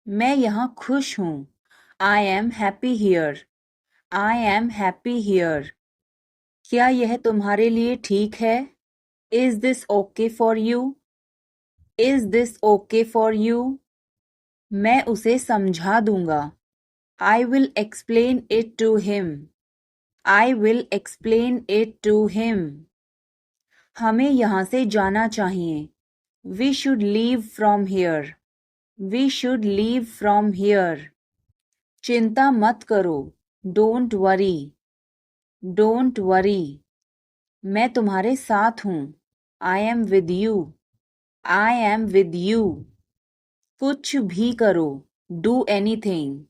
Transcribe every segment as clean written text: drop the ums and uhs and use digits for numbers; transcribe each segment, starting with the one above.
मैं यहाँ खुश हूँ। I am happy here. I am happy here. क्या यह तुम्हारे लिए ठीक है? Is this okay for you? Is this okay for you? मैं उसे समझा दूंगा। I will explain it to him. I will explain it to him. हमें यहाँ से जाना चाहिए। We should leave from here. We should leave from here. चिंता मत करो। Don't worry. Don't worry. मैं तुम्हारे साथ हूँ। I am with you. I am with you. कुछ भी करो। Do anything.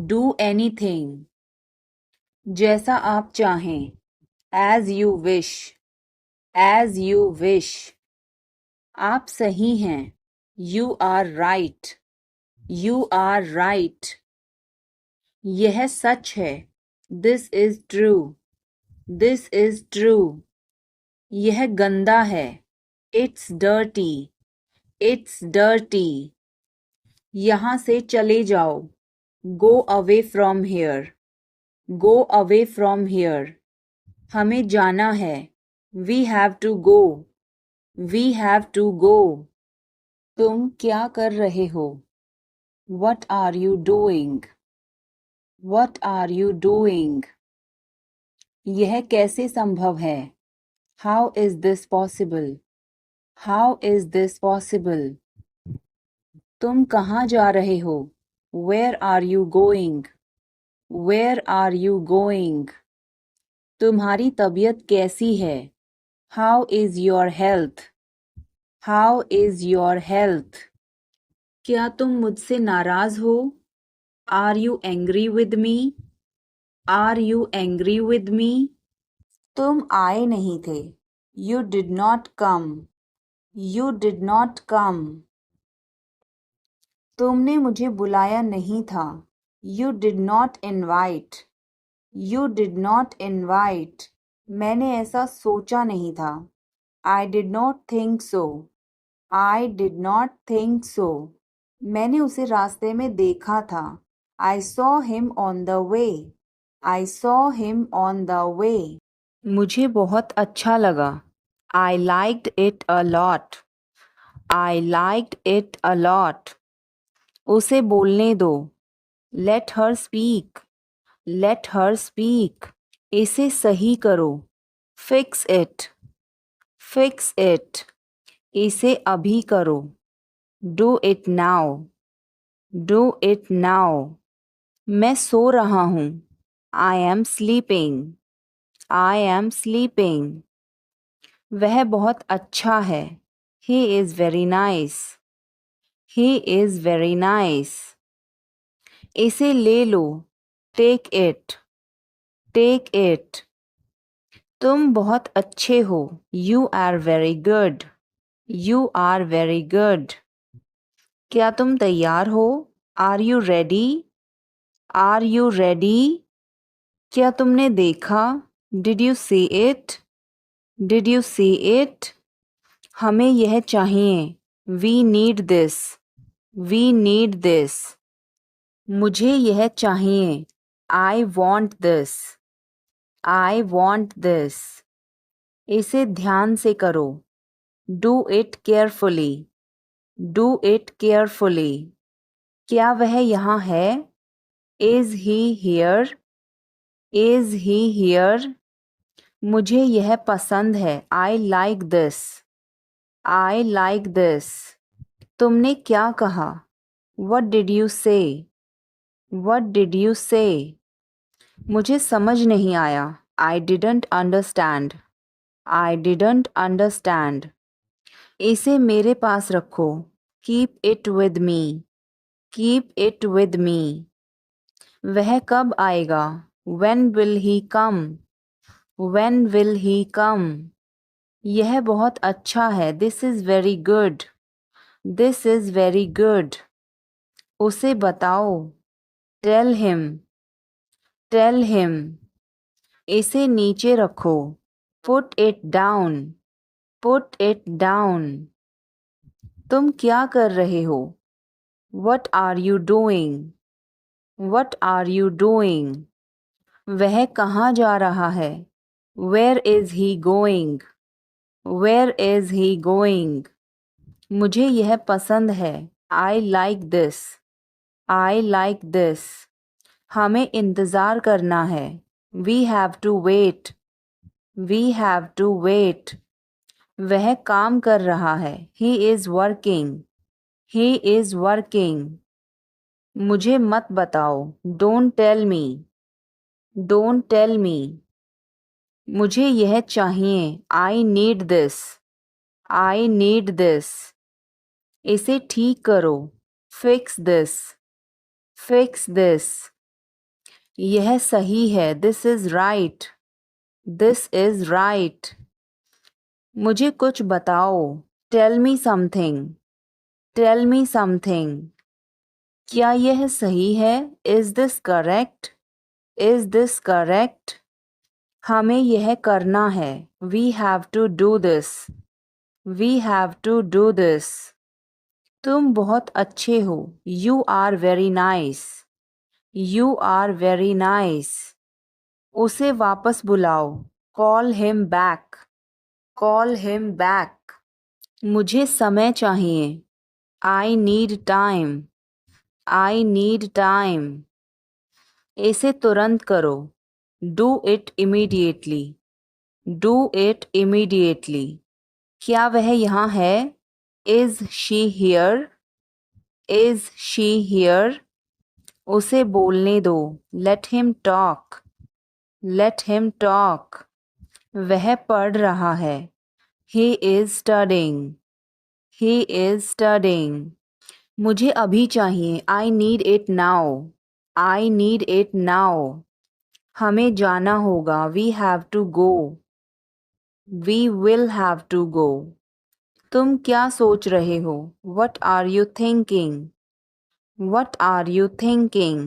Do anything. जैसा आप चाहें। As you wish. As you wish. आप सही हैं। You are right. You are right. यह सच है। This is true. This is true. यह गंदा है। It's dirty. It's dirty. यहाँ से चले जाओ। Go away from here. Go away from here. हमें जाना है। We have to go. We have to go. तुम क्या कर रहे हो? What are you doing? What are you doing? यह कैसे संभव है? How is this possible? How is this possible? तुम कहाँ जा रहे हो? Where are you going? Where are you going? तुम्हारी तबीयत कैसी है? How is your health? How is your health? क्या तुम मुझसे नाराज हो? Are you angry with me? Are you angry with me? तुम आए नहीं थे। You did not come. You did not come. तुमने मुझे बुलाया नहीं था। You did not invite. You did not invite. मैंने ऐसा सोचा नहीं था। I did not think so. I did not think so. मैंने उसे रास्ते में देखा था। I saw him on the way. I saw him on the way. मुझे बहुत अच्छा लगा। I liked it a lot. I liked it a lot. उसे बोलने दो। Let her speak. Let her speak. इसे सही करो। Fix it. Fix it. इसे अभी करो। Do it now. Do it now. मैं सो रहा हूँ। I am sleeping. I am sleeping. वह बहुत अच्छा है। He is very nice. He is very nice. इसे ले लो। Take it. Take it. तुम बहुत अच्छे हो। You are very good. You are very good. क्या तुम तैयार हो? Are you ready? Are you ready? क्या तुमने देखा? Did you see it? Did you see it? हमें यह चाहिए। We need this. We need this. मुझे यह चाहिए। I want this. I want this. इसे ध्यान से करो। Do it carefully. Do it carefully. क्या वह यहाँ है? Is he here? Is he here? मुझे यह पसंद है। I like this. I like this. तुमने क्या कहा? वट डिड यू से? वट डिड यू से? मुझे समझ नहीं आया। I didn't understand. I didn't understand. इसे मेरे पास रखो। Keep it with me. Keep it with me. वह कब आएगा? When will he come? When will he come? यह बहुत अच्छा है। This is very good. This is very good. उसे बताओ। Tell him. Tell him. इसे नीचे रखो। Put it down. Put it down. तुम क्या कर रहे हो? What are you doing? What are you doing? वह कहाँ जा रहा है? Where is he going? Where is he going? मुझे यह पसंद है. I like this. I like this. हमें इंतज़ार करना है. We have to wait. We have to wait. वह काम कर रहा है. He is working. He is working. मुझे मत बताओ. Don't tell me. Don't tell me. मुझे यह चाहिए. I need this. I need this. इसे ठीक करो. Fix this. Fix this. यह सही है. This is right. This is right. मुझे कुछ बताओ. Tell me something. Tell me something. क्या यह सही है? Is this correct? Is this correct? हमें यह करना है. We have to do this. We have to do this. तुम बहुत अच्छे हो. You are very nice. You are very nice. उसे वापस बुलाओ. Call him back. Call him back. मुझे समय चाहिए. I need time. I need time. इसे तुरंत करो. Do it immediately. Do it immediately. क्या वह यहाँ है? Is she here? Is she here? उसे बोलने दो. Let him talk. Let him talk. वह पढ़ रहा है. He is studying. He is studying. मुझे अभी चाहिए. I need it now. I need it now. हमें जाना होगा. We have to go. We will have to go. तुम क्या सोच रहे हो? What are you thinking? What are you thinking?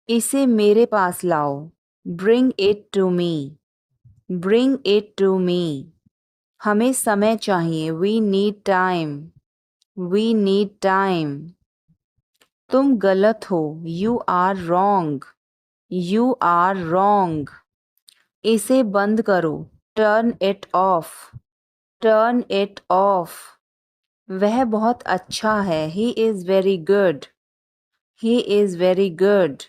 इसे मेरे पास लाओ. Bring it to me. Bring it to me. हमें समय चाहिए. We need time. We need time. तुम गलत हो. You are wrong. You are wrong. इसे बंद करो. Turn it off. Turn it off. वह बहुत अच्छा है. He is very good. He is very good.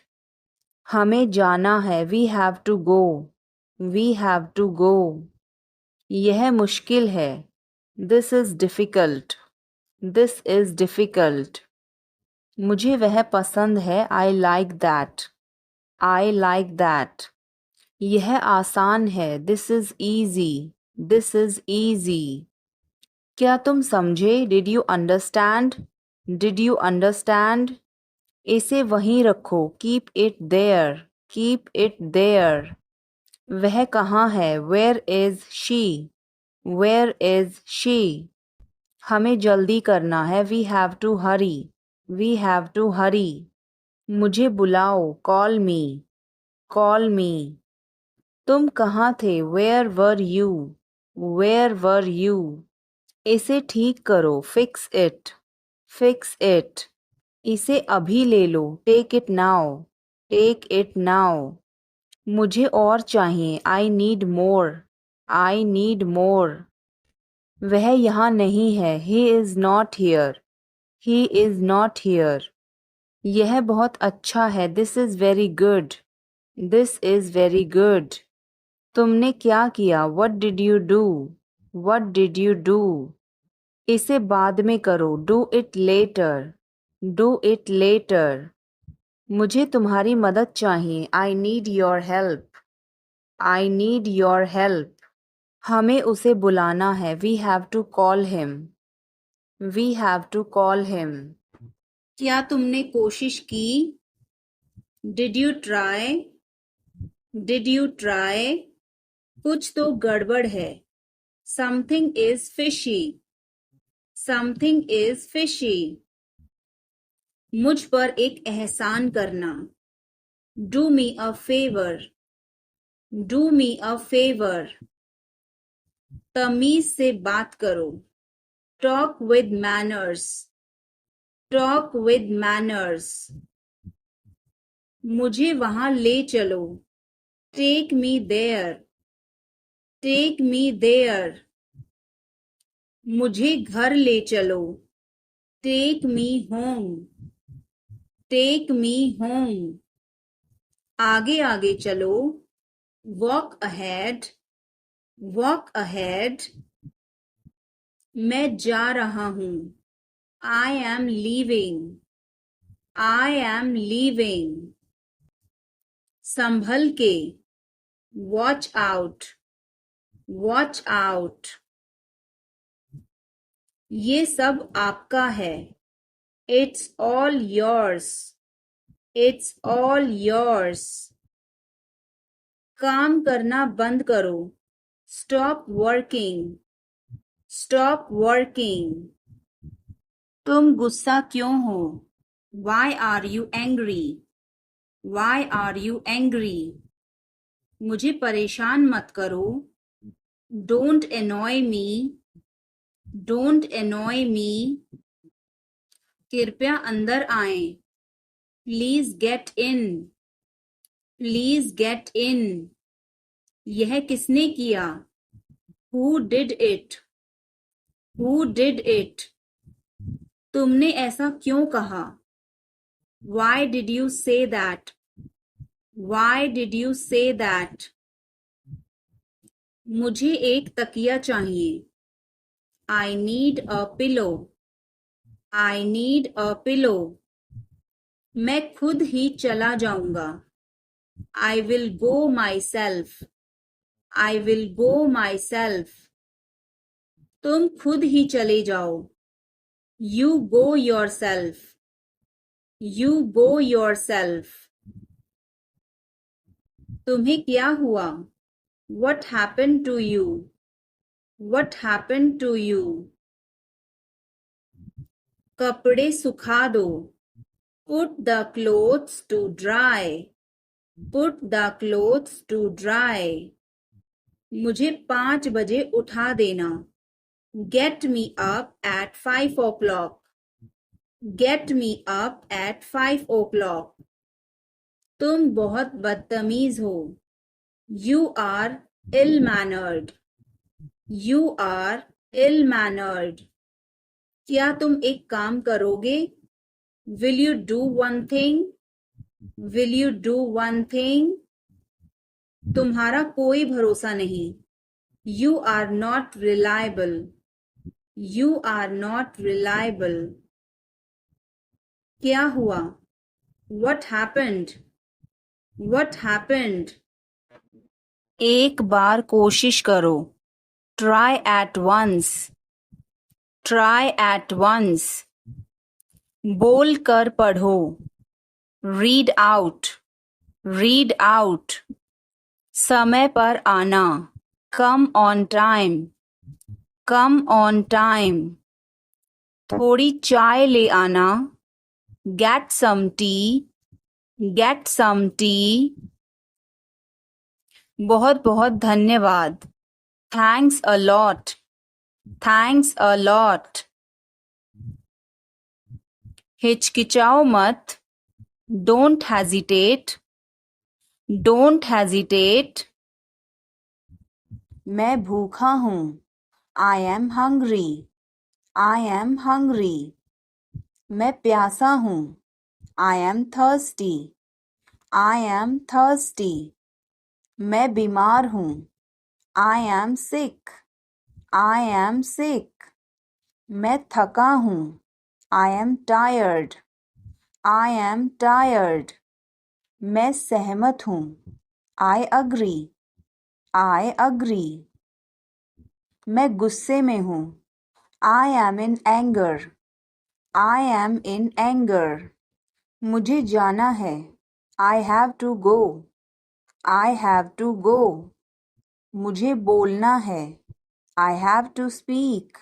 हमें जाना है. We have to go. We have to go. यह मुश्किल है. This is difficult. This is difficult. मुझे वह पसंद है. I like that. I like that. यह आसान है. This is easy. This is easy. क्या तुम समझे? Did you understand? Did you understand? इसे वहीं रखो. Keep it there. Keep it there. वह कहाँ है? Where is she? Where is she? हमें जल्दी करना है. We have to hurry. We have to hurry. मुझे बुलाओ. Call me. Call me. तुम कहाँ थे? Where were you? Where were you? इसे ठीक करो. Fix it. Fix it. इसे अभी ले लो. Take it now. Take it now. मुझे और चाहिए. I need more. I need more. वह यहाँ नहीं है. He is not here. He is not here. यह बहुत अच्छा है. This is very good. This is very good. तुमने क्या किया? What did you do? What did you do? इसे बाद में करो. Do it later. Do it later. मुझे तुम्हारी मदद चाहिए. I need your help. I need your help. हमें उसे बुलाना है. We have to call him. We have to call him. क्या तुमने कोशिश की? Did you try? Did you try? कुछ तो गड़बड़ है. Something is fishy. Something is fishy. मुझ पर एक एहसान करना. Do me a favor. Do me a favor. तमीज से बात करो. Talk with manners. Talk with manners. मुझे वहां ले चलो। Take me there. Take me there. मुझे घर ले चलो। Take me home. Take me home. आगे आगे चलो। Walk ahead. Walk ahead. मैं जा रहा हूं। I am leaving. I am leaving. संभल के। Watch out. Watch out. ये सब आपका है। It's all yours. It's all yours. काम करना बंद करो। Stop working. Stop working. तुम गुस्सा क्यों हो? Why are you angry? Why are you angry? मुझे परेशान मत करो। Don't annoy me. Don't annoy me. कृपया अंदर आएं। Please get in. Please get in. यह किसने किया? Who did it? Who did it? तुमने ऐसा क्यों कहा? Why did you say that? Why did you say that? मुझे एक तकिया चाहिए। I need a pillow. I need a pillow. मैं खुद ही चला जाऊंगा। I will go myself. I will go myself. तुम खुद ही चले जाओ। You go yourself. You go yourself. तुम्हें क्या हुआ? What happened to you? What happened to you? कपड़े सुखा दो। Put the clothes to dry. Put the clothes to dry. मुझे 5 बजे उठा देना। Get me up at 5 o'clock. Get me up at 5 o'clock. तुम बहुत बदतमीज हो। You are ill-mannered. You are ill-mannered. क्या तुम एक काम करोगे? Will you do one thing? Will you do one thing? तुम्हारा कोई भरोसा नहीं। You are not reliable. You are not reliable. क्या हुआ? What happened? What happened? एक बार कोशिश करो। Try at once. Try at once. बोल कर पढ़ो। Read out. Read out. समय पर आना। Come on time. Come on time. थोड़ी चाय ले आना। Get some tea. Get some tea. बहुत बहुत धन्यवाद। Thanks a lot. Thanks a lot. हिचकिचाओ मत। Don't hesitate. Don't hesitate. मैं भूखा हूँ। I am hungry. I am hungry. मैं प्यासा हूँ। I am thirsty. I am thirsty. मैं बीमार हूँ। I am sick. I am sick. मैं थका हूँ। I am tired. I am tired. मैं सहमत हूँ। I agree. I agree. मैं गुस्से में हूँ। I am in anger. I am in anger. मुझे जाना है। I have to go. I have to go. मुझे बोलना है। I have to speak.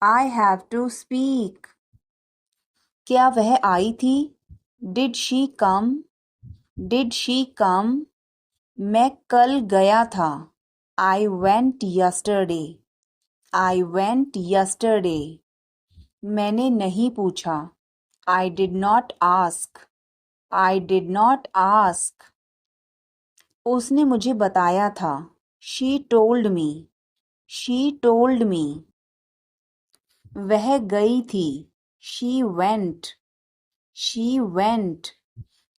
I have to speak. क्या वह आई थी? Did she come? Did she come? मैं कल गया था। I went yesterday. I went yesterday. मैंने नहीं पूछा। I did not ask. I did not ask. उसने मुझे बताया था. She told me. She told me. वह गई थी. She went. She went.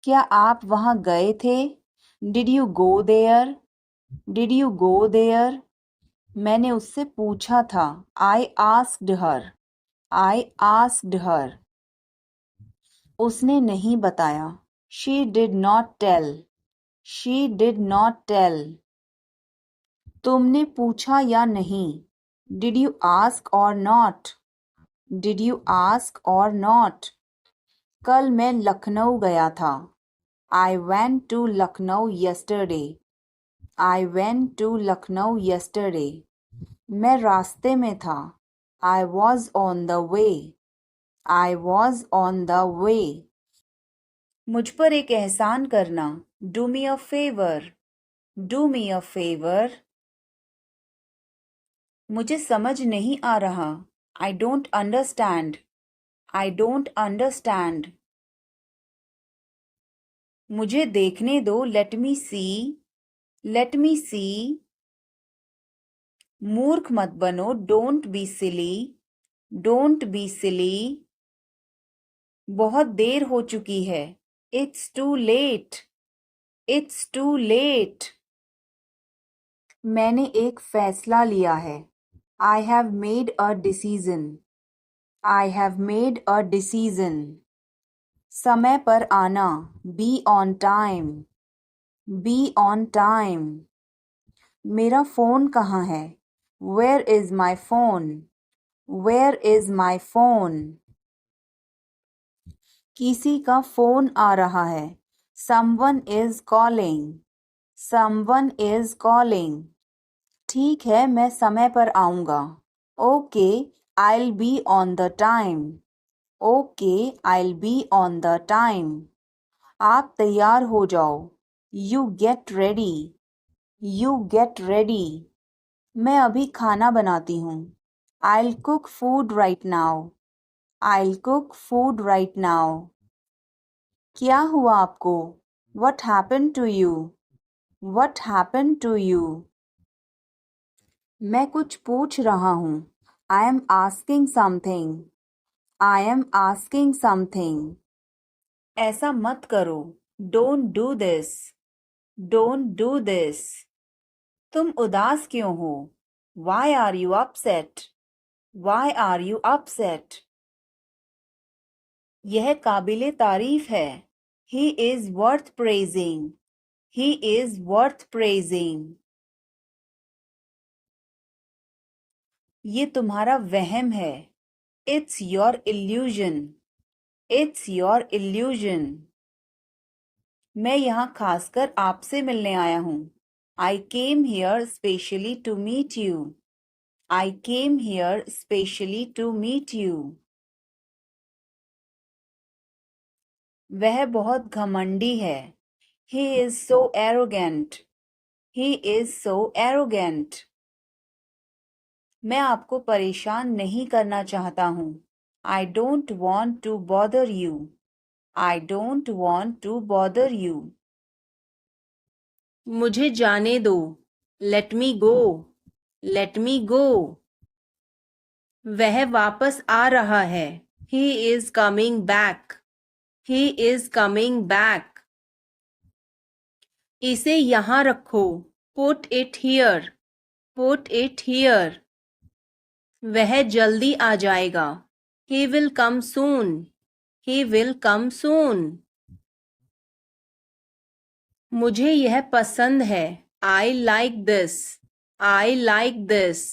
क्या आप वहाँ गए थे? Did you go there? Did you go there? मैंने उससे पूछा था. I asked her. I asked her. उसने नहीं बताया. She did not tell. She did not tell. तुमने पूछा या नहीं? Did you ask or not? Did you ask or not? कल मैं लखनऊ गया था. I went to Lucknow yesterday. I went to Lucknow yesterday. मैं रास्ते में था. I was on the way. I was on the way. मुझ पर एक एहसान करना. Do me a favor. Do me a favor. मुझे समझ नहीं आ रहा. I don't understand. I don't understand. मुझे देखने दो. Let me see. Let me see. मूर्ख मत बनो. Don't be silly. Don't be silly. बहुत देर हो चुकी है. It's too late. It's too late. मैंने एक फैसला लिया है. I have made a decision. I have made a decision. समय पर आना. Be on time. Be on time. मेरा फ़ोन कहाँ है? Where is my phone? Where is my phone? किसी का फ़ोन आ रहा है. Someone is calling. Someone is calling. ठीक है, मैं समय पर आऊँगा. Okay, I'll be on the time. Okay, I'll be on the time. आप तैयार हो जाओ. You get ready. You get ready. मैं अभी खाना बनाती हूँ. I'll cook food right now. I'll cook food right now. क्या हुआ आपको? What happened to you? What happened to you? मैं कुछ पूछ रहा हूँ. I am asking something. I am asking something. ऐसा मत करो. Don't do this. Don't do this. तुम उदास क्यों हो? Why are you upset? Why are you upset? यह काबिले तारीफ है. He is worth praising. He is worth praising. ये तुम्हारा वहम है. It's your illusion. It's your illusion. मैं यहाँ खासकर आपसे मिलने आया हूँ. I came here specially to meet you. I came here specially to meet you. वह बहुत घमंडी है. He is so arrogant. He is so arrogant. मैं आपको परेशान नहीं करना चाहता हूँ. I don't want to bother you. I don't want to bother you. मुझे जाने दो. Let me go. Let me go. वह वापस आ रहा है. He is coming back. He is coming back. इसे यहाँ रखो. Put it here. Put it here. वह जल्दी आ जाएगा. He will come soon. He will come soon. मुझे यह पसंद है. I like this. I like this.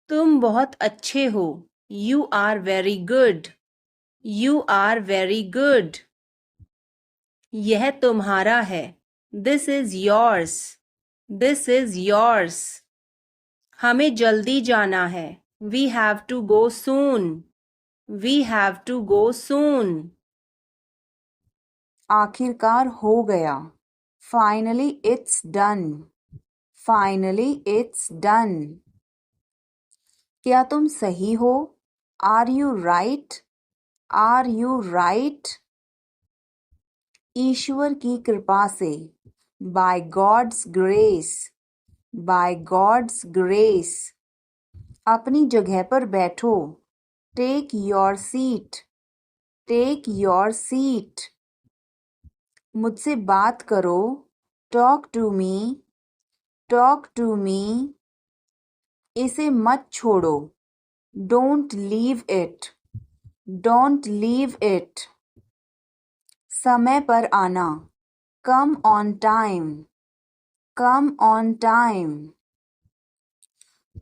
तुम बहुत अच्छे हो. You are very good. You are very good. यह तुम्हारा है. This is yours. This is yours. हमें जल्दी जाना है. We have to go soon. We have to go soon. आखिरकार हो गया. Finally it's done. Finally it's done. क्या तुम सही हो? Are you right? Are you right? ईश्वर की कृपा से, by god's grace, by god's grace. अपनी जगह पर बैठो, take your seat, take your seat. मुझसे बात करो, talk to me, talk to me. इसे मत छोड़ो, don't leave it, don't leave it. समय पर आना, come on time, come on time.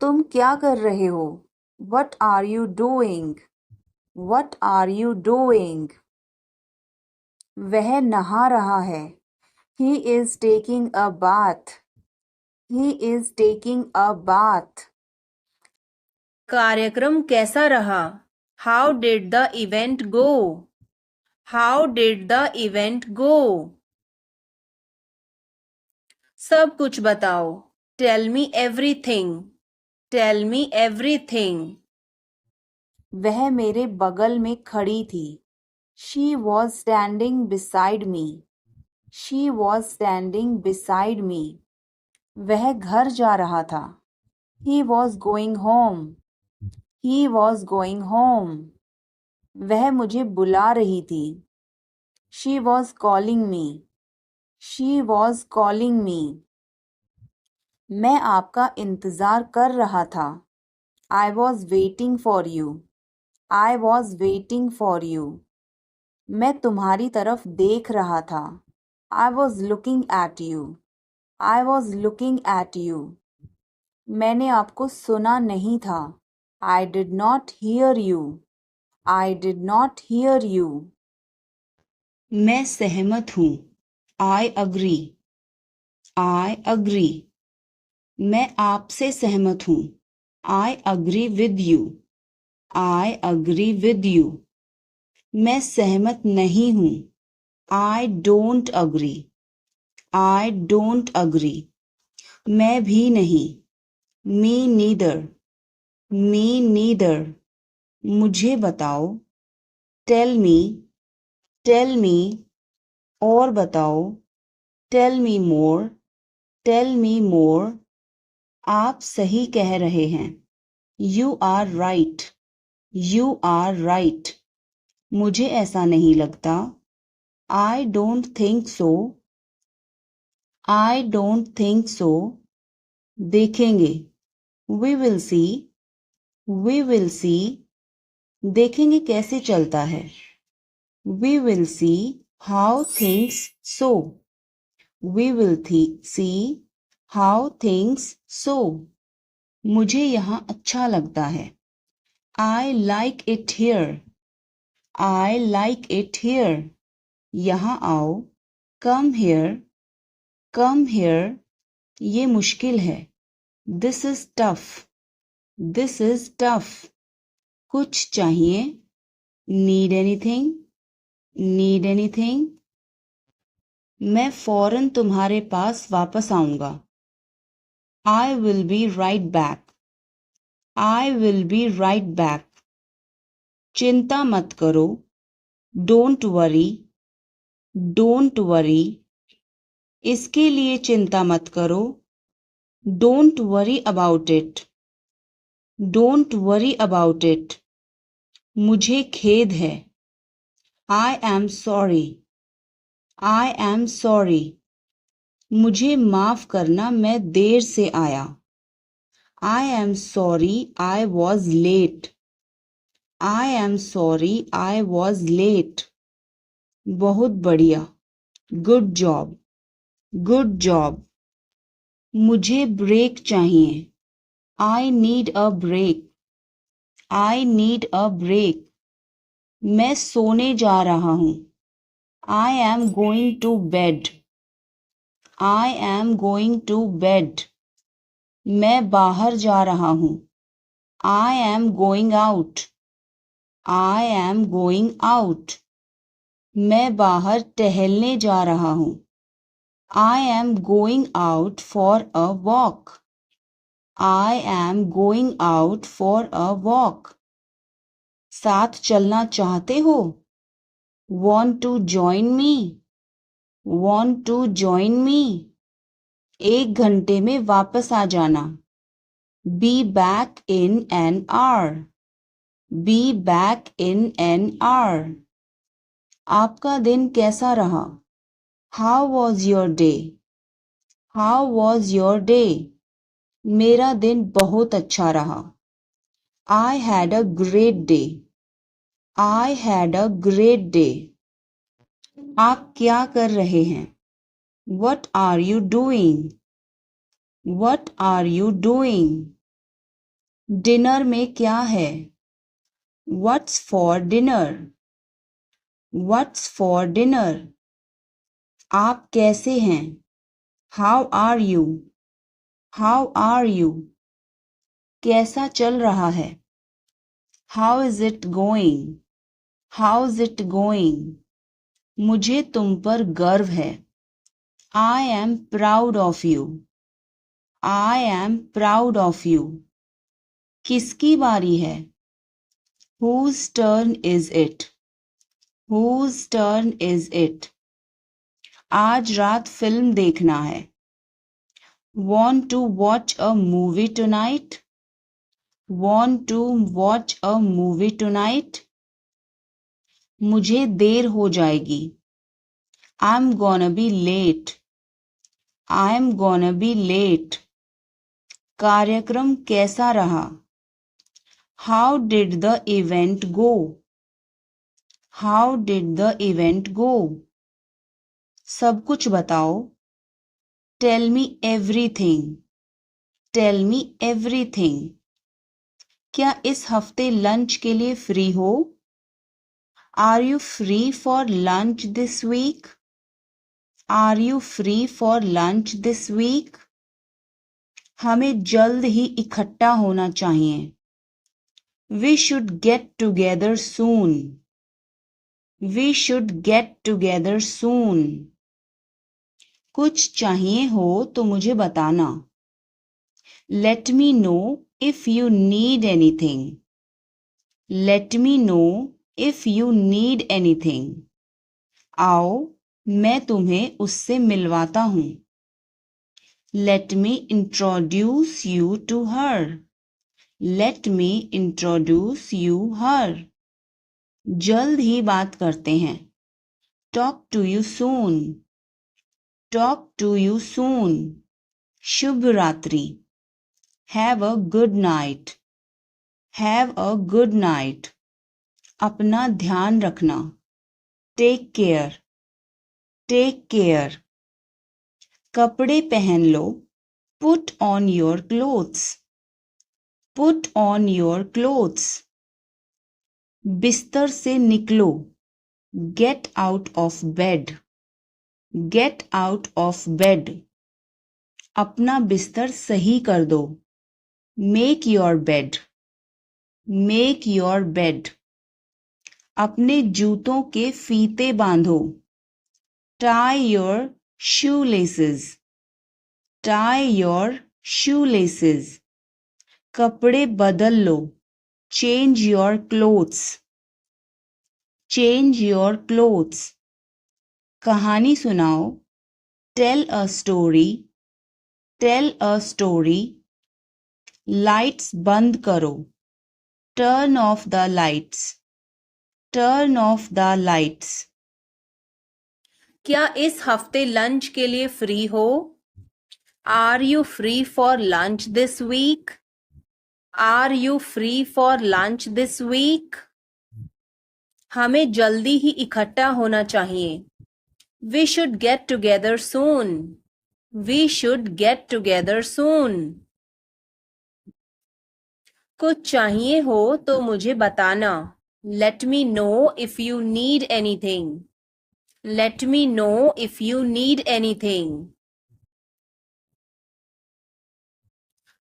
तुम क्या कर रहे हो? What are you doing, what are you doing. वह नहा रहा है, he is taking a bath, he is taking a bath. कार्यक्रम कैसा रहा? How did the event go, how did the event go. सब कुछ बताओ, tell me everything, tell me everything. वह मेरे बगल में खड़ी थी, she was standing beside me, she was standing beside me. वह घर जा रहा था, he was going home, he was going home. वह मुझे बुला रही थी, she was calling me, she was calling me. मैं आपका इंतज़ार कर रहा था, I was waiting for you, I was waiting for you. मैं तुम्हारी तरफ देख रहा था, I was looking at you, I was looking at you. मैंने आपको सुना नहीं था, I did not here you, I did not here you. मैं सहमत हूँ, आई अग्री, आई अग्री। मैं आपसे सहमत हूँ, I agree with you, I agree with you. मैं सहमत नहीं हूँ, I don't agree, I don't agree. मैं भी नहीं, मी नीदर, मी नीदर। मुझे बताओ, टेल मी, टेल मी। और बताओ, टेल मी मोर, टेल मी मोर। आप सही कह रहे हैं, you are right, you are right. मुझे ऐसा नहीं लगता, I don't think so, I don't think so. देखेंगे, we will see, we will see. देखेंगे कैसे चलता है, we will see how things so, we will see how things so. मुझे यहाँ अच्छा लगता है, I like it here, I like it here. यहाँ आओ, कम हियर, कम हियर। ये मुश्किल है, this is tough, this is tough. कुछ चाहिए, नीड एनीथिंग, नीड एनीथिंग। मैं फौरन तुम्हारे पास वापस आऊंगा, I will be right back, I will be right back. चिंता मत करो, डोंट वरी, डोंट वरी। इसके लिए चिंता मत करो, don't worry about it, don't worry about it. मुझे खेद है, I am sorry, I am sorry. मुझे माफ करना, मैं देर से आया, I am sorry I was late, I am sorry I was late. बहुत बढ़िया, गुड जॉब, गुड जॉब। मुझे ब्रेक चाहिए, I need a break, I need a break. मैं सोने जा रहा हूँ, I am going to bed, I am going to bed. मैं बाहर जा रहा हूँ, I am going out, I am going out. मैं बाहर टहलने जा रहा हूँ, I am going out for a walk, I am going out for a walk. साथ चलना चाहते हो? Want to join me? Want to join me? 1 घंटे में वापस आ जाना. Be back in an hour. Be back in an hour. आपका दिन कैसा रहा? How was your day? How was your day? मेरा दिन बहुत अच्छा रहा. I had a great day. I had a great day. आप क्या कर रहे हैं? What are you doing? What are you doing? Dinner में क्या है? What's for dinner? What's for dinner? आप कैसे हैं? How are you? How are you? कैसा चल रहा है? How is it going? How's it going? मुझे तुम पर गर्व है. I am proud of you. I am proud of you. किसकी बारी है? Whose turn is it? Whose turn is it? आज रात फिल्म देखना है. Want to watch a movie tonight? Want to watch a movie tonight? मुझे देर हो जाएगी. I'm gonna be late. I'm gonna be late. कार्यक्रम कैसा रहा? How did the event go? How did the event go? सब कुछ बताओ. Tell me everything. Tell me everything. क्या इस हफ्ते लंच के लिए फ्री हो? Are you free for lunch this week? Are you free for lunch this week? हमें जल्द ही इकट्ठा होना चाहिए. We should get together soon. We should get together soon. कुछ चाहिए हो तो मुझे बताना. Let me know if you need anything. Let me know if you need anything. आओ मैं तुम्हें उससे मिलवाता हूँ. Let me introduce you to her. Let me introduce you her. जल्द ही बात करते हैं. Talk to you soon. Talk to you soon. शुभ रात्रि. Have a good night. Have a good night. अपना ध्यान रखना. Take care. Take care. कपड़े पहन लो. Put on your clothes. Put on your clothes. बिस्तर से निकलो. Get out of bed. Get out of bed. अपना बिस्तर सही कर दो. Make your bed. Make your bed. अपने जूतों के फीते बांधो. Tie your shoelaces. Tie your shoelaces. कपड़े बदल लो. Change your clothes. Change your clothes. कहानी सुनाओ. Tell a story. Tell a story. Lights बंद करो. Turn off the lights. Turn off the lights. क्या इस हफ्ते लंच के लिए फ्री हो? Are you free for lunch this week? Are you free for lunch this week? हमें जल्दी ही इकट्ठा होना चाहिए. We should get together soon. We should get together soon. कुछ चाहिए हो तो मुझे बताना. Let me know if you need anything. Let me know if you need anything.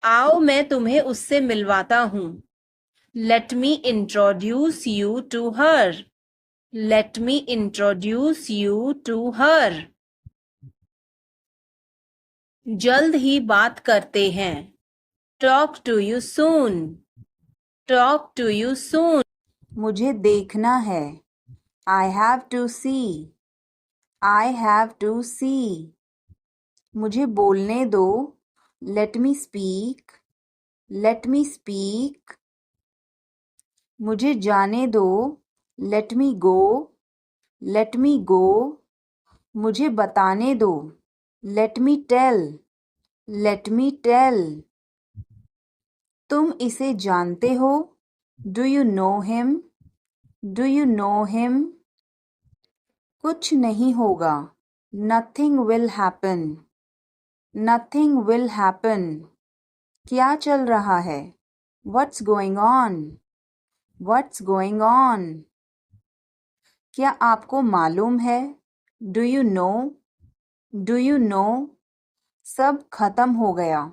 आओ मैं तुम्हें उससे मिलवाता हूँ. Let me introduce you to her. Let me introduce you to her. जल्द ही बात करते हैं. Talk to you soon. Talk to you soon. मुझे देखना है. I have to see. I have to see. मुझे बोलने दो. Let me speak. Let me speak. मुझे जाने दो. Let me go. Let me go. मुझे बताने दो. Let me tell. Let me tell. तुम इसे जानते हो? Do you know him? Do you know him? कुछ नहीं होगा. Nothing will happen. Nothing will happen. क्या चल रहा है? What's going on? What's going on? क्या आपको मालूम है? Do you know? Do you know? सब खत्म हो गया.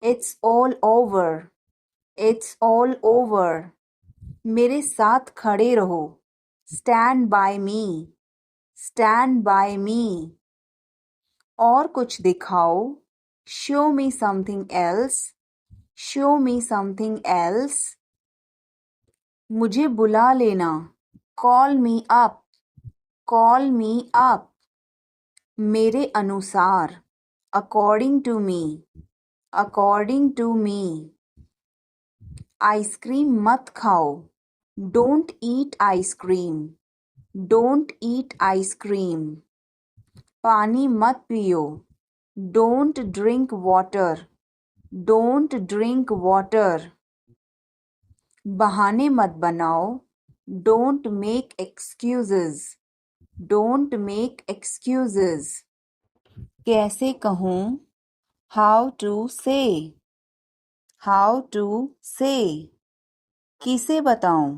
It's all over. It's all over. मेरे साथ खड़े रहो. Stand by me. Stand by me. और कुछ दिखाओ. Show me something else. Show me something else. मुझे बुला लेना. Call me up. Call me up. मेरे अनुसार. According to me. According to me. Ice cream मत खाओ. Don't eat ice cream. Don't eat ice cream. पानी मत पियो. Don't drink water. Don't drink water. बहाने मत बनाओ. Don't make excuses. Don't make excuses. कैसे कहूँ? How to say. How to say. किसे बताऊं?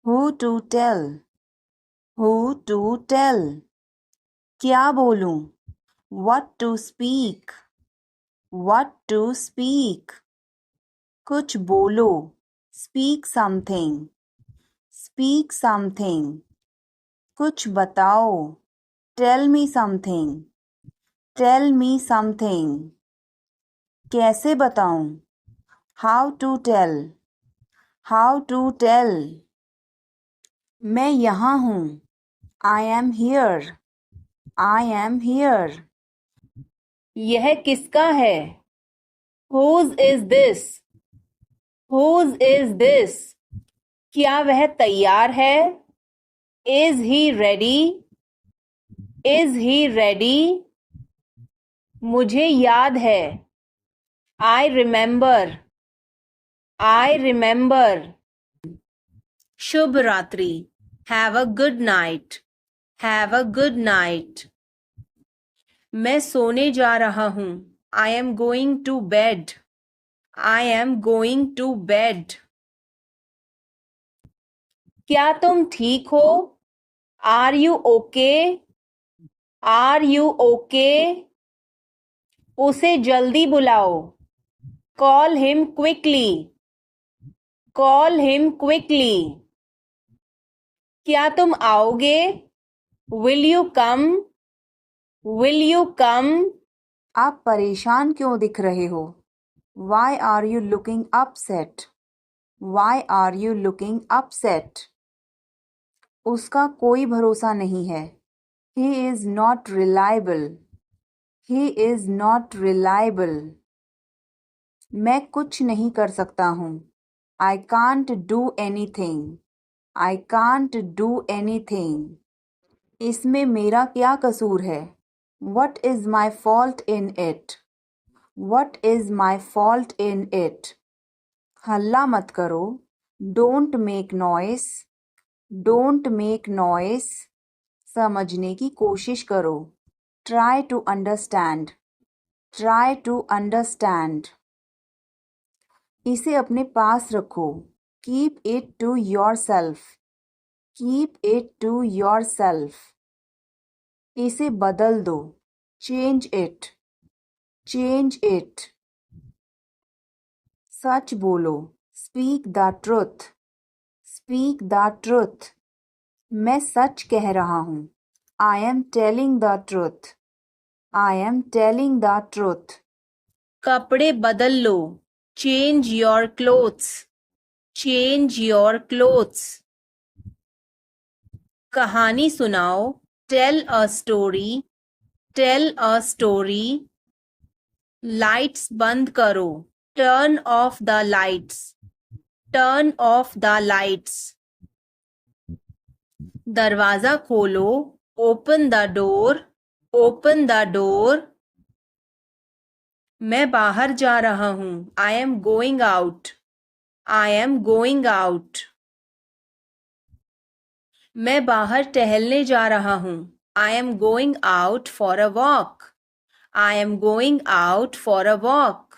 Who to tell. Who to tell. क्या बोलूं? What to speak. What to speak. कुछ बोलो. Speak something. Speak something. कुछ बताओ. Tell me something. Tell me something. कैसे बताऊं? How to tell. How to tell. मैं यहाँ हूँ. I am here. I am here. यह किसका है? Whose is this? Whose is this? क्या वह तैयार है? Is he ready? Is he ready? मुझे याद है. I remember. I remember. शुभ रात्रि. Have a good night. Have a good night. मैं सोने जा रहा हूँ. I am going to bed. I am going to bed. क्या तुम ठीक हो? Are you okay? Are you okay? उसे जल्दी बुलाओ. Call him quickly. Call him quickly. क्या तुम आओगे? Will you come? Will you come? आप परेशान क्यों दिख रहे हो? Why are you looking upset? Why are you looking upset? उसका कोई भरोसा नहीं है. He is not reliable. He is not reliable. मैं कुछ नहीं कर सकता हूँ. I can't do anything. I can't do anything. इसमें मेरा क्या कसूर है? What is my fault in it? What is my fault in it? हल्ला मत करो. Don't make noise. Don't make noise. समझने की कोशिश करो. Try to understand. Try to understand. इसे अपने पास रखो. Keep it to yourself. Keep it to yourself. इसे बदल दो. Change it. Change it. सच बोलो. Speak the truth. Speak the truth. मैं सच कह रहा हूँ. I am telling the truth. I am telling the truth. कपड़े बदल लो. Change your clothes. Change your clothes. कहानी सुनाओ, tell a story, tell a story. Lights बंद करो, turn off the lights, turn off the lights. दरवाजा खोलो, open the door, open the door. मैं बाहर जा रहा हूँ, I am going out, I am going out. मैं बाहर टहलने जा रहा हूँ, I am going out for a walk, I am going out for a walk.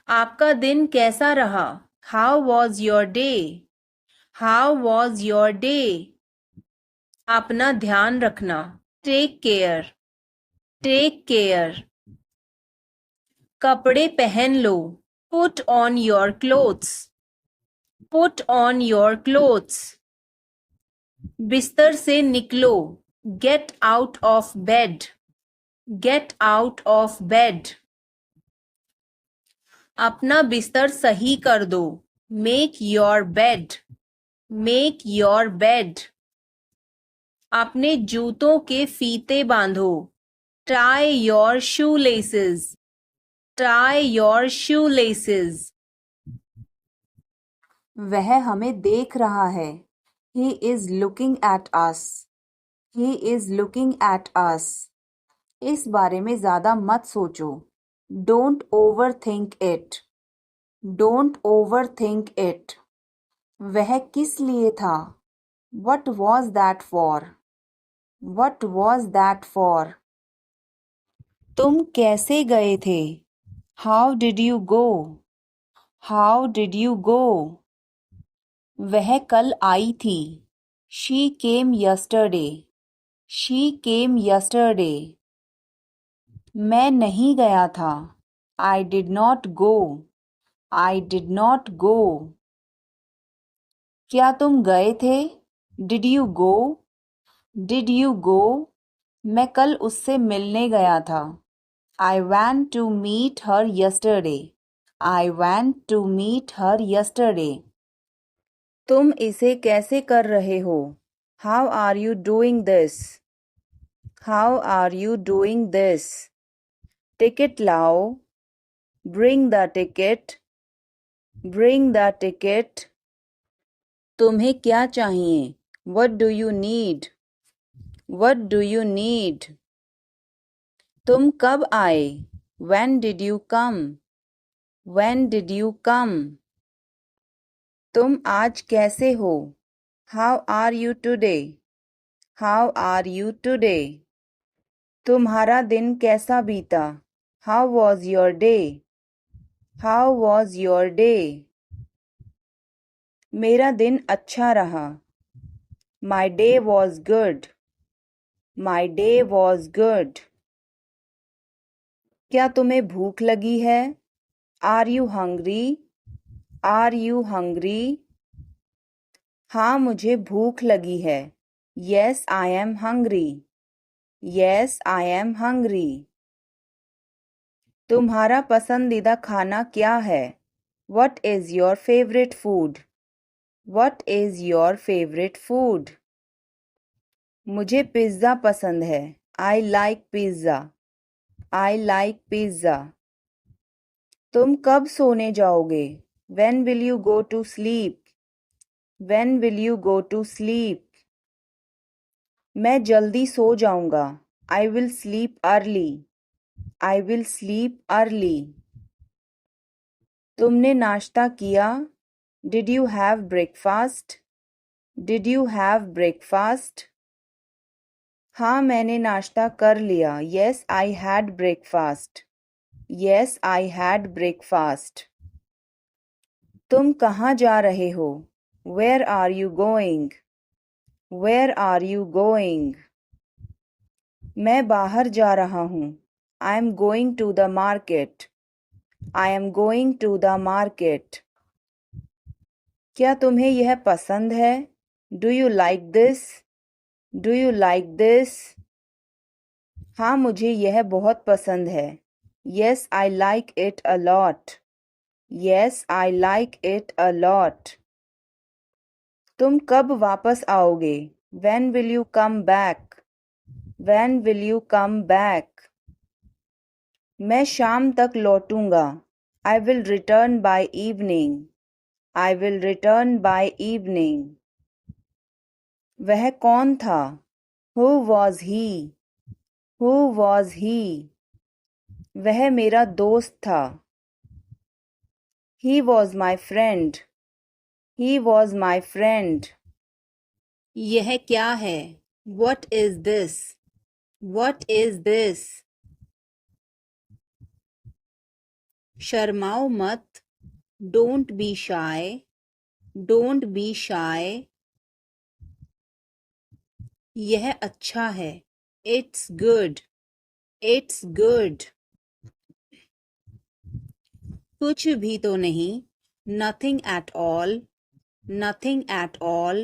आपका दिन कैसा रहा? How was your day? How was your day? अपना ध्यान रखना, टेक केयर, टेक केयर। कपड़े पहन लो, put on your clothes, put on your clothes. बिस्तर से निकलो, get out of bed, get out of bed. अपना बिस्तर सही कर दो, make your bed, make your bed. अपने जूतों के फीते बांधो, tie your shoe laces, tie your shoe laces. वह हमें देख रहा है, he is looking at us, he is looking at अस। इस बारे में ज्यादा मत सोचो, don't over think it, don't over think it. वह किस लिए था? What was that for, what was that for. तुम कैसे गए थे? How did you go, how did you go. वह कल आई थी, she came yesterday, she came yesterday. मैं नहीं गया था, I did not go, I did not go. क्या तुम गए थे? Did you go, did you go. मैं कल उससे मिलने गया था, I want to meet her yesterday, I want to meet her yesterday. तुम इसे कैसे कर रहे हो? How are you doing this, how are you doing this. Ticket लाओ, bring the ticket, bring the ticket. तुम्हें क्या चाहिए? What do you need, what do you need. तुम कब आए? When did you come, when did you come. तुम आज कैसे हो? How are you today, how are you today. तुम्हारा दिन कैसा बीता? How was your day, how was your day. मेरा दिन अच्छा रहा, my day was good, my day was good. क्या तुम्हें भूख लगी है? Are you hungry, are you hungry. हाँ मुझे भूख लगी है, yes I am hungry, yes I am hungry. तुम्हारा पसंदीदा खाना क्या है? What is your favourite food, what is your favourite food. मुझे पिज़्ज़ा पसंद है, I like pizza, I like pizza. तुम कब सोने जाओगे? When will you go to sleep, when will you go to sleep। मैं जल्दी सो जाऊंगा, I will sleep early, I will sleep early। तुमने नाश्ता किया? Did you have breakfast, did you have breakfast। हाँ मैंने नाश्ता कर लिया, Yes I had breakfast, Yes I had breakfast। तुम कहाँ जा रहे हो? Where are you going, Where are you going। मैं बाहर जा रहा हूँ, I am going to the market, I am going to the market। क्या तुम्हें यह पसंद है? Do you like this, Do you like this। हाँ मुझे यह बहुत पसंद है, Yes I like it a lot, Yes I like it a lot। तुम कब वापस आओगे? When will you come back? When will you come back? मैं शाम तक लौटूंगा. I will return by evening. I will return by evening. वह कौन था? Who was he? Who was he? वह मेरा दोस्त था. He was my friend. He was my friend. यह क्या है? What is this? What is this? शर्माओ मत. Don't be shy. Don't be shy. यह अच्छा है. It's good. It's good. कुछ भी तो नहीं. Nothing at all. Nothing at all.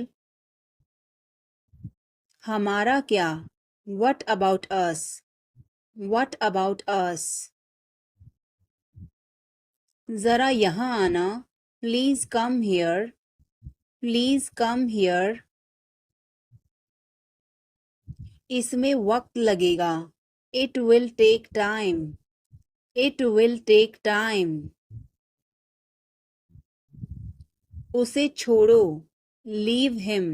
हमारा क्या? What about us? What about us? जरा यहाँ आना. Please come here. Please come here. इसमें वक्त लगेगा. It will take time. It will take time. उसे छोड़ो. Leave him.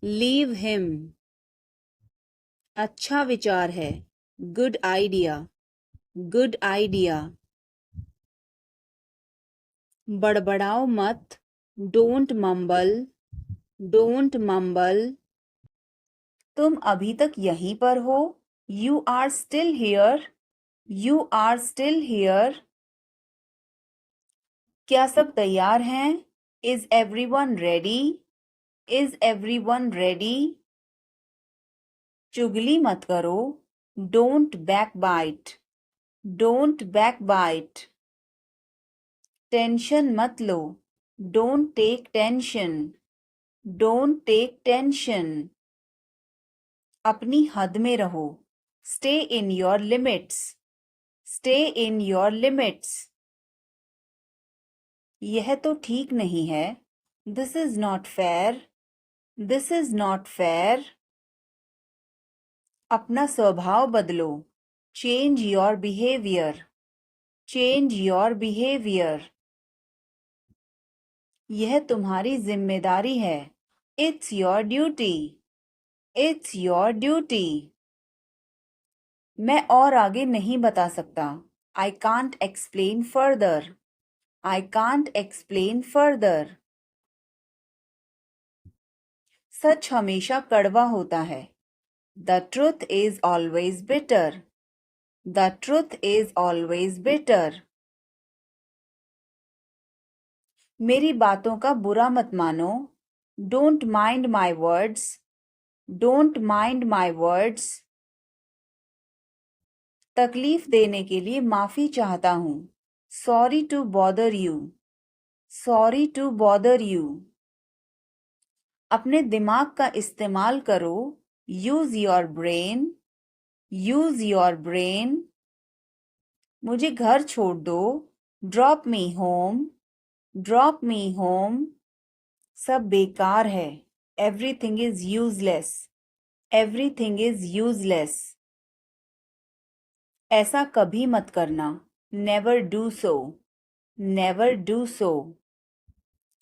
Leave him. अच्छा विचार है. Good idea. Good idea. बड़बड़ाओ मत. Don't mumble. Don't mumble. तुम अभी तक यहीं पर हो? You are still here. You are still here. क्या सब तैयार हैं? Is everyone ready? Is everyone ready? चुगली मत करो. Don't backbite. Don't backbite. Tension मत लो. Don't take tension. Don't take tension. अपनी हद में रहो. Stay in your limits. Stay in your limits. यह तो ठीक नहीं है. This is not fair. This is not fair. अपना स्वभाव बदलो. Change your behavior. Change your behavior. यह तुम्हारी जिम्मेदारी है. It's your duty. It's your duty. मैं और आगे नहीं बता सकता. I can't explain further. I can't explain further. सच हमेशा कड़वा होता है. The truth is always bitter. The truth is always bitter. मेरी बातों का बुरा मत मानो. Don't mind my words. Don't mind my words. तकलीफ देने के लिए माफी चाहता हूँ. Sorry to bother you. Sorry to bother you. अपने दिमाग का इस्तेमाल करो. Use your brain. Use your brain. मुझे घर छोड़ दो. Drop me home. Drop me home. सब बेकार है. Everything is useless. Everything is useless. ऐसा कभी मत करना. Never do so. Never do so.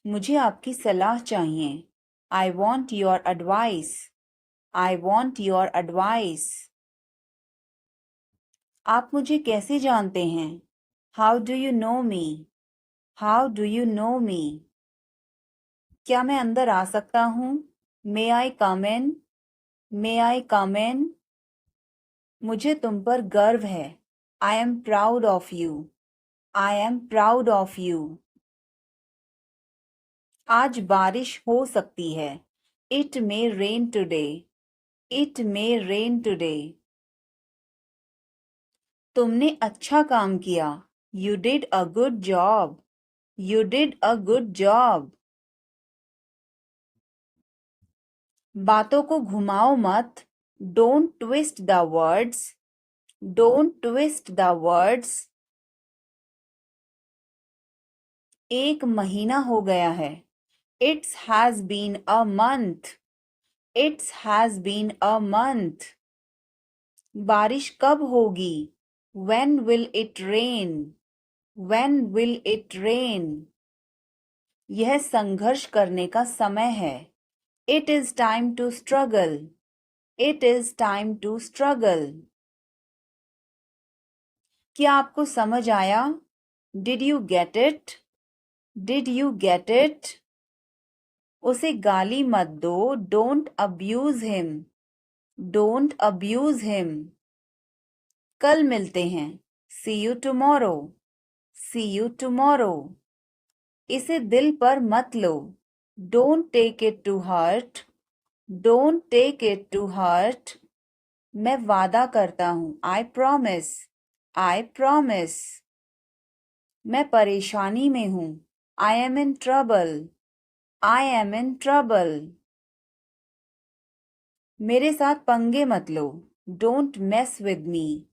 मुझे आपकी सलाह चाहिए. I want your advice. I want your advice. आप मुझे कैसे जानते हैं? How do you know me? How do you know me? क्या मैं अंदर आ सकता हूँ? May I come in? May I come in? मुझे तुम पर गर्व है. I am proud of you. I am proud of you. आज बारिश हो सकती है. It may rain today. It may rain today. तुमने अच्छा काम किया. You did a good job. You did a good job. बातों को घुमाओ मत. Don't twist the words. Don't twist the words. 1 महीना हो गया है. It has been a month. It has been a month. बारिश कब होगी? When will it rain? When will it rain? यह संघर्ष करने का समय है. It is time to struggle. It is time to struggle. क्या आपको समझ आया? Did you get it? Did you get it? उसे गाली मत दो. Don't abuse him. Don't abuse him. कल मिलते हैं. See you tomorrow. See you tomorrow. इसे दिल पर मत लो. Don't take it to heart. Don't take it to heart. मैं वादा करता हूँ. I promise. I promise. मैं परेशानी में हूँ. I am in trouble. I am in trouble. मेरे साथ पंगे मत लो. Don't mess with me.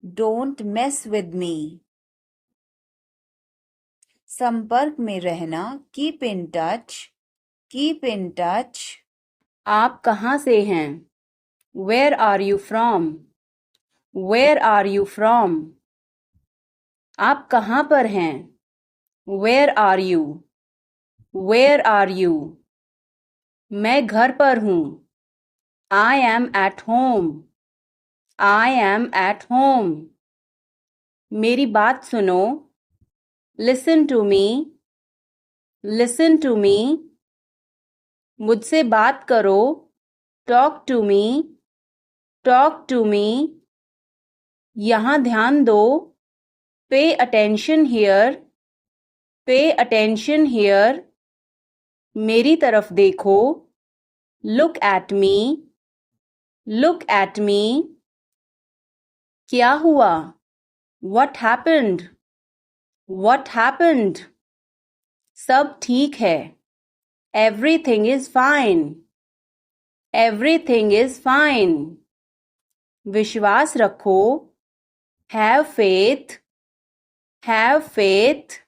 Don't mess with me. संपर्क में रहना. Keep in touch. Keep in touch. आप कहाँ से हैं? Where are you from? Where are you from? आप कहाँ पर हैं? Where are you? Where are you? मैं घर पर हूँ. I am at home. I am at home. मेरी बात सुनो. Listen to me. Listen to me. मुझसे बात करो. Talk to me. Talk to me. यहाँ ध्यान दो. Pay attention here. Pay attention here. मेरी तरफ देखो. Look at me. Look at me. क्या हुआ? What happened? What happened? सब ठीक है. Everything is fine. Everything is fine. विश्वास रखो. Have faith. Have faith.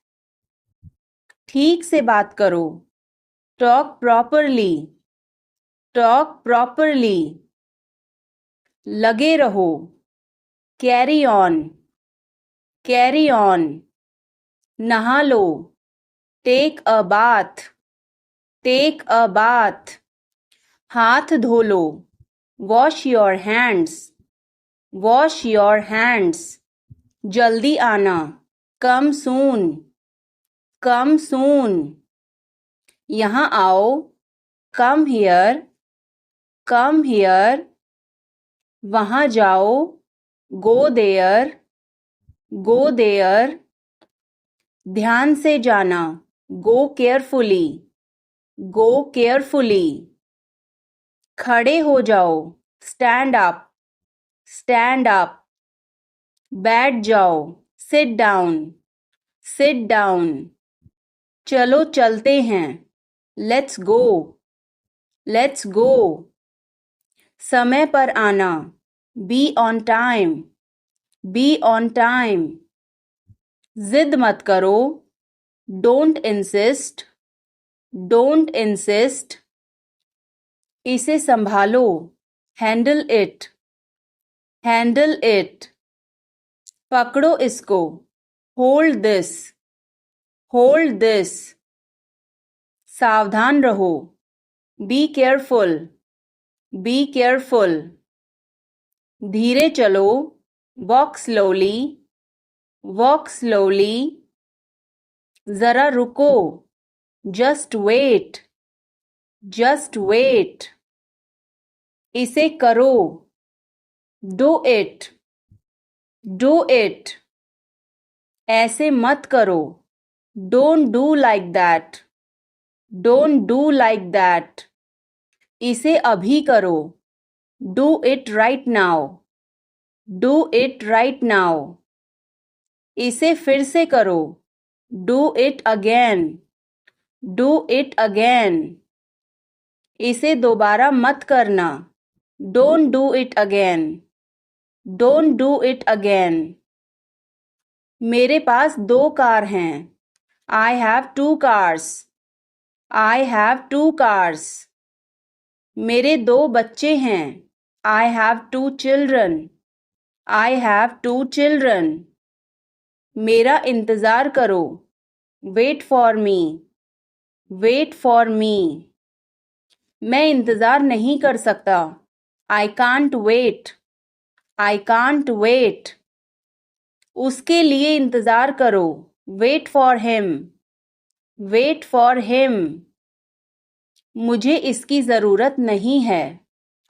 ठीक से बात करो. Talk properly. Talk properly. लगे रहो. Carry on. Carry on. नहा लो. Take a bath. Take a bath. हाथ धो लो. Wash your hands. Wash your hands. जल्दी आना. Come soon. Come soon. यहाँ आओ. Come here. Come here. वहाँ जाओ. Go there. Go there. ध्यान से जाना. Go carefully. Go carefully. खड़े हो जाओ. Stand up. Stand up. बैठ जाओ. Sit down. Sit down. चलो चलते हैं. Let's go. Let's go. समय पर आना. Be on time. Be on time. जिद मत करो. Don't insist. Don't insist. इसे संभालो. Handle it. Handle it. पकड़ो इसको. Hold this. Hold this. सावधान रहो. Be careful. Be careful. धीरे चलो. Walk slowly. Walk slowly. जरा रुको. Just wait. Just wait. इसे करो. Do it. Do it. ऐसे मत करो. Don't do like that. Don't do like that. इसे अभी करो. Do it right now. Do it right now. इसे फिर से करो. Do it again. Do it again. इसे दोबारा मत करना. Don't do it again. Don't do it again. मेरे पास 2 कार हैं. I have 2 cars. I have 2 cars. मेरे 2 बच्चे हैं. I have 2 children. I have 2 children. मेरा इंतज़ार करो. Wait for me. Wait for me. मैं इंतज़ार नहीं कर सकता. I can't wait. I can't wait. उसके लिए इंतज़ार करो. Wait for him. Wait for him. मुझे इसकी ज़रूरत नहीं है.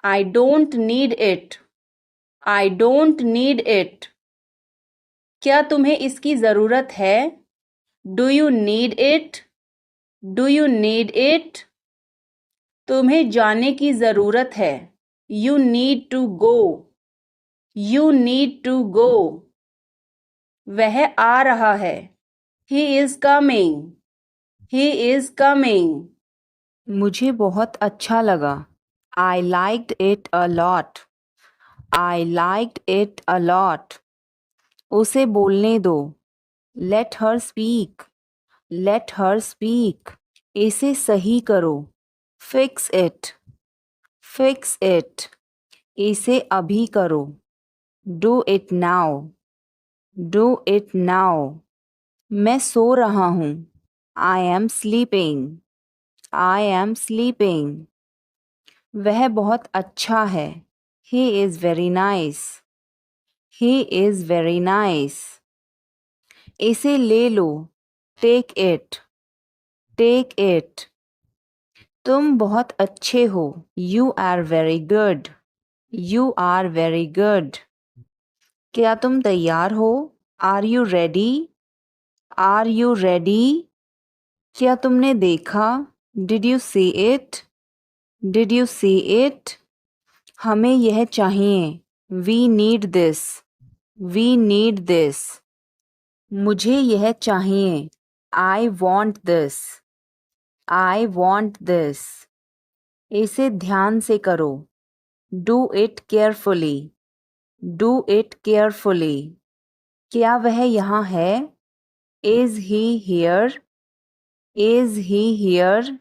I don't need it. I don't need it. क्या तुम्हें इसकी ज़रूरत है? Do you need it? Do you need it? तुम्हें जाने की ज़रूरत है. You need to go. You need to go. वह आ रहा है. He is coming. He is coming. मुझे बहुत अच्छा लगा. I liked it a lot. I liked it a lot. उसे बोलने दो. Let her speak. Let her speak. इसे सही करो. Fix it. Fix it. इसे अभी करो. Do it now. Do it now. मैं सो रहा हूँ. I am sleeping. I am sleeping. वह बहुत अच्छा है. He is very nice. He is very nice. इसे ले लो. Take it. Take it. तुम बहुत अच्छे हो. You are very good. You are very good. क्या तुम तैयार हो? Are you ready? Are you ready? क्या तुमने देखा? Did you see it? Did you see it? हमें यह चाहिए. We need this. We need this. मुझे यह चाहिए. I want this. I want this. इसे ध्यान से करो. Do it carefully. Do it carefully. क्या वह यहाँ है? Is he here? Is he here?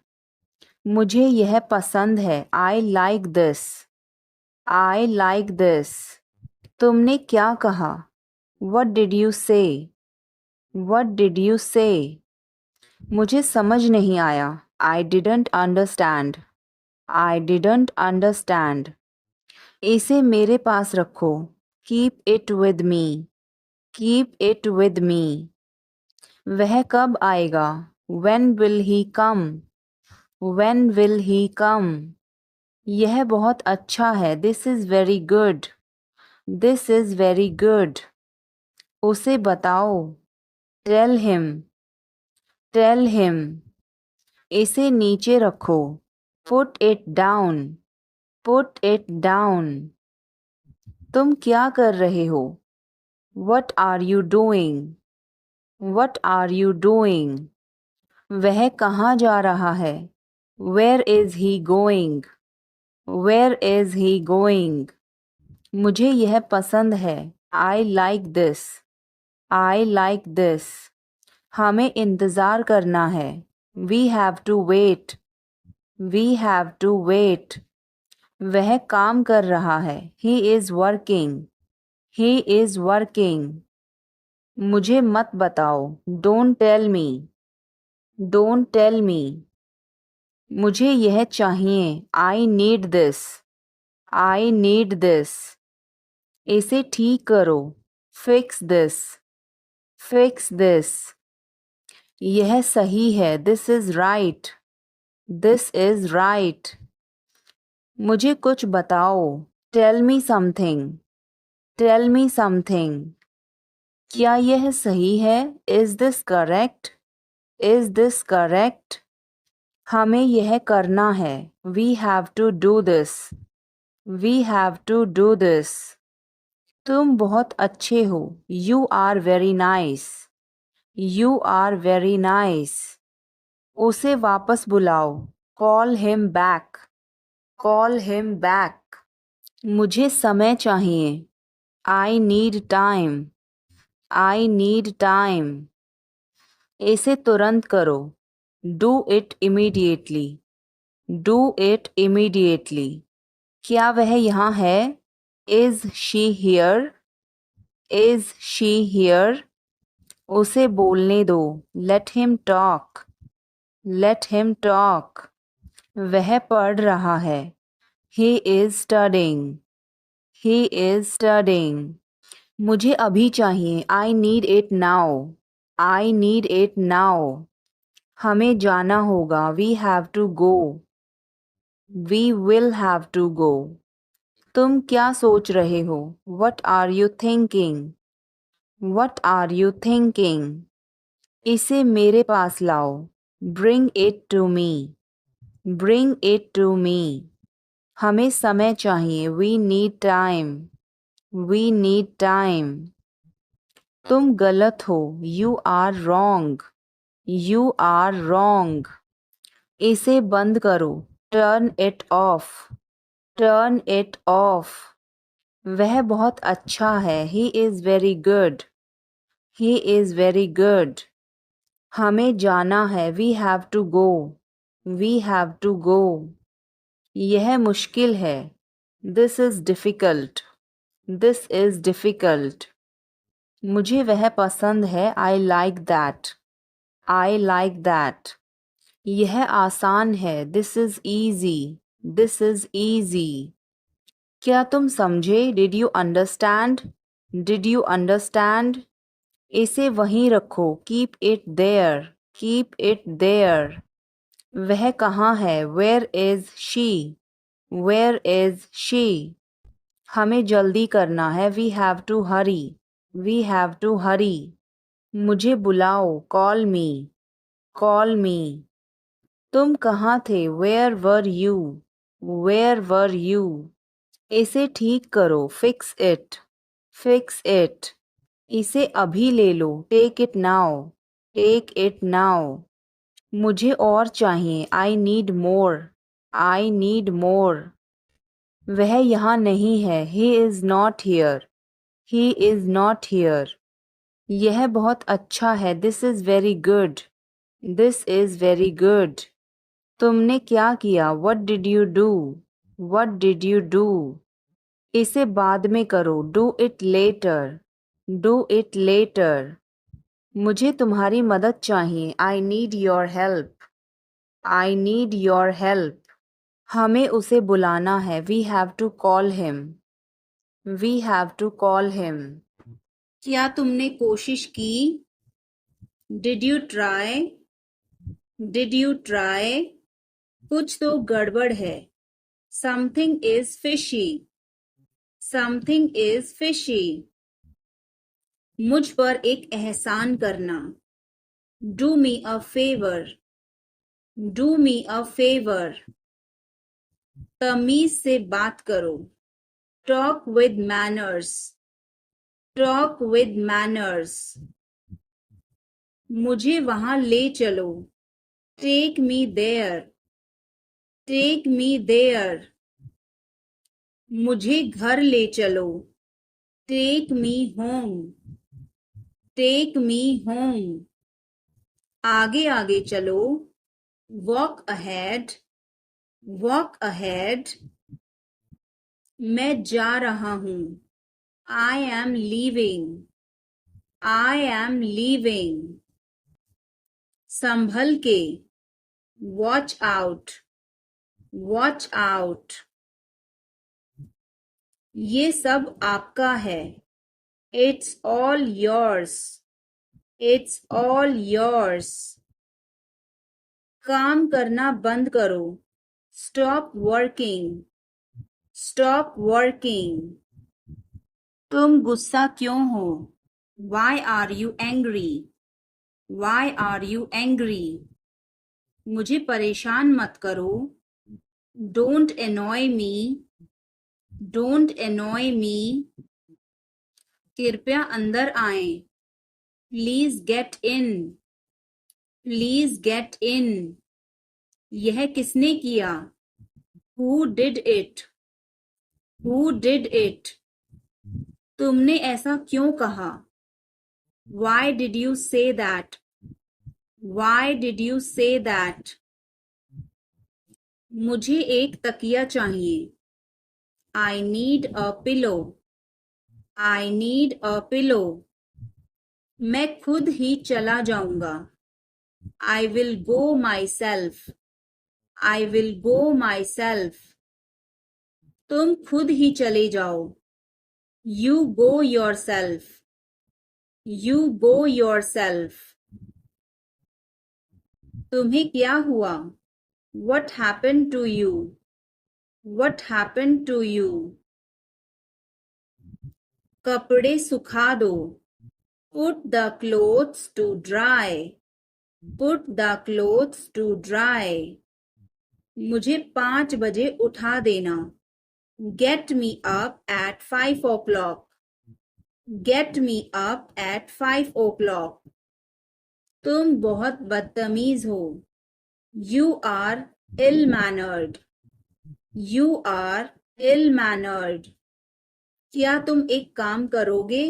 मुझे यह पसंद है. I like this. I like this. तुमने क्या कहा? What did you say? What did you say? मुझे समझ नहीं आया. I didn't understand. I didn't understand. इसे मेरे पास रखो. Keep it with me. Keep it with me. वह कब आएगा? When will he come? When will he come? यह बहुत अच्छा है. This is very good. This is very good. उसे बताओ. Tell him. Tell him. इसे नीचे रखो. Put it down. Put it down. तुम क्या कर रहे हो? What are you doing? What are you doing? वह कहाँ जा रहा है? Where is he going? Where is he going? मुझे यह पसंद है. I like this. I like this. हमें इंतज़ार करना है. We have to wait. We have to wait. वह काम कर रहा है. He is working. He is working. मुझे मत बताओ. Don't tell me. Don't tell me. मुझे यह चाहिए. I need this. I need this. इसे ठीक करो. Fix this. Fix this. यह सही है. This is right. This is right. मुझे कुछ बताओ. Tell me something. Tell me something. क्या यह सही है? Is this correct? Is this correct? हमें यह करना है. We have to do this. We have to do this. तुम बहुत अच्छे हो. You are very nice. You are very nice. उसे वापस बुलाओ. Call him back. Call him back. मुझे समय चाहिए. I need time. I need time. इसे तुरंत करो. Do it immediately. Do it immediately. क्या वह यहाँ है? Is she here? Is she here? उसे बोलने दो. Let him talk. Let him talk. वह पढ़ रहा है. He is studying. He is studying. मुझे अभी चाहिए. I need it now. I need it now. हमें जाना होगा. We have to go. We will have to go. तुम क्या सोच रहे हो? What are you thinking? What are you thinking? इसे मेरे पास लाओ. Bring it to me. Bring it to me. हमें समय चाहिए. We need time. We need time. तुम गलत हो. You are wrong. You are wrong. इसे बंद करो. Turn it off. Turn it off. वह बहुत अच्छा है. He is very good. He is very good. हमें जाना है. We have to go. We have to go. यह मुश्किल है. This is difficult. This is difficult. मुझे वह पसंद है. I like that. I like that. यह आसान है. This is easy. This is easy. क्या तुम समझे? Did you understand? Did you understand? इसे वहीं रखो. Keep it there. Keep it there. वह कहाँ है? Where is she? Where is she? हमें जल्दी करना है. We have to hurry. We have to hurry. मुझे बुलाओ. Call me. Call me. तुम कहाँ थे? Where were you? Where were you? इसे ठीक करो. Fix it. Fix it. इसे अभी ले लो. Take it now. Take it now. मुझे और चाहिए. I need more. I need more. वह यहाँ नहीं है. He is not here. He is not here. यह बहुत अच्छा है. This is very good. This is very good. तुमने क्या किया? What did you do? What did you do? इसे बाद में करो. Do it later. Do it later. मुझे तुम्हारी मदद चाहिए. I need your help. I need your help. हमें उसे बुलाना है. We have to call him. We have to call him. क्या तुमने कोशिश की? Did you try? Did you try? कुछ तो गड़बड़ है. Something is fishy. Something is fishy. मुझ पर एक एहसान करना. Do me a favor. Do me a favor. तमीज से बात करो. Talk with manners. Talk with manners. मुझे वहां ले चलो. Take me there. Take me there. मुझे घर ले चलो. Take me home. Take me home. आगे आगे चलो. Walk ahead. Walk ahead. मैं जा रहा हूँ. I am leaving. I am leaving. संभल के. Watch out. Watch out. ये सब आपका है. It's all yours. It's all yours. काम करना बंद करो. Stop working. Stop working. तुम गुस्सा क्यों हो? Why are you angry? Why are you angry? मुझे परेशान मत करो. Don't annoy me. Don't annoy me. कृपया अंदर आएं. Please get in. Please get in. यह किसने किया? Who did it? Who did it? तुमने ऐसा क्यों कहा? Why did you say that? Why did you say that? मुझे एक तकिया चाहिए. I need a pillow. I need a pillow. मैं खुद ही चला जाऊंगा. I will go myself. I will go myself. तुम खुद ही चले जाओ. You go yourself. You go yourself. तुम्हें क्या हुआ? What happened to you? What happened to you? कपड़े सुखा दो. Put the clothes to dry. Put the clothes to dry. मुझे 5 बजे उठा देना. Get me up at 5 o'clock. Get me up at 5 o'clock. तुम बहुत बदतमीज हो. You are ill-mannered. You are ill-mannered. क्या तुम एक काम करोगे?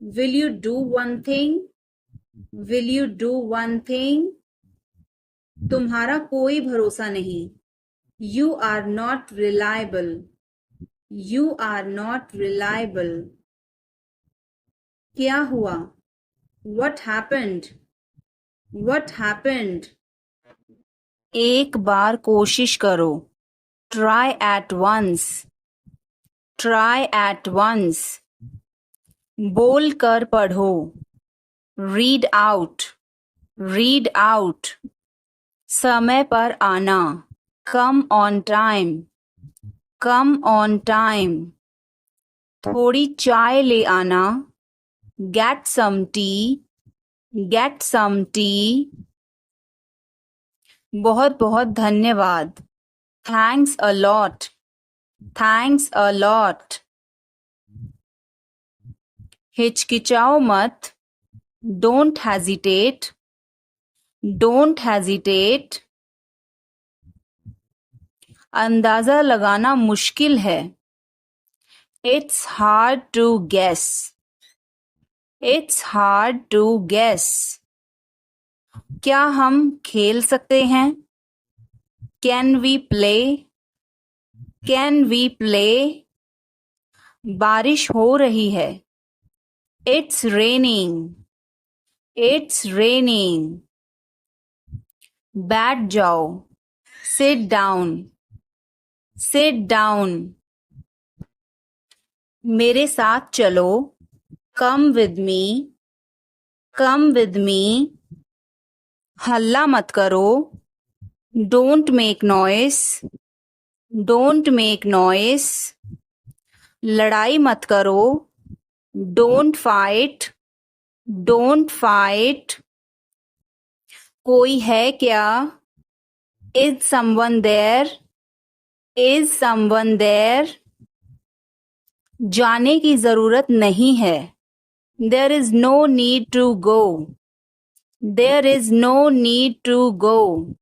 Will you do one thing? Will you do one thing? तुम्हारा कोई भरोसा नहीं. You are not reliable. You are not reliable. क्या हुआ? What happened? What happened? एक बार कोशिश करो. Try at once. Try at once. बोल कर पढ़ो. Read out. Read out. समय पर आना. Come on time. Come on time. थोड़ी चाय ले आना. Get some tea. Get some tea. बहुत बहुत धन्यवाद. Thanks a lot. Thanks a lot. हिचकिचाओ मत. Don't hesitate. Don't hesitate. अंदाजा लगाना मुश्किल है. It's hard to guess. It's hard to guess. क्या हम खेल सकते हैं? Can we play? Can we play? बारिश हो रही है. It's raining. It's raining. बैठ जाओ. Sit down. Sit down. मेरे साथ चलो. Come with me. Come with me. हल्ला मत करो. Don't make noise. Don't make noise. लड़ाई मत करो. Don't fight. Don't fight. कोई है क्या? Is someone there? Is someone there? जाने की जरूरत नहीं है. There is no need to go. There is no need to go.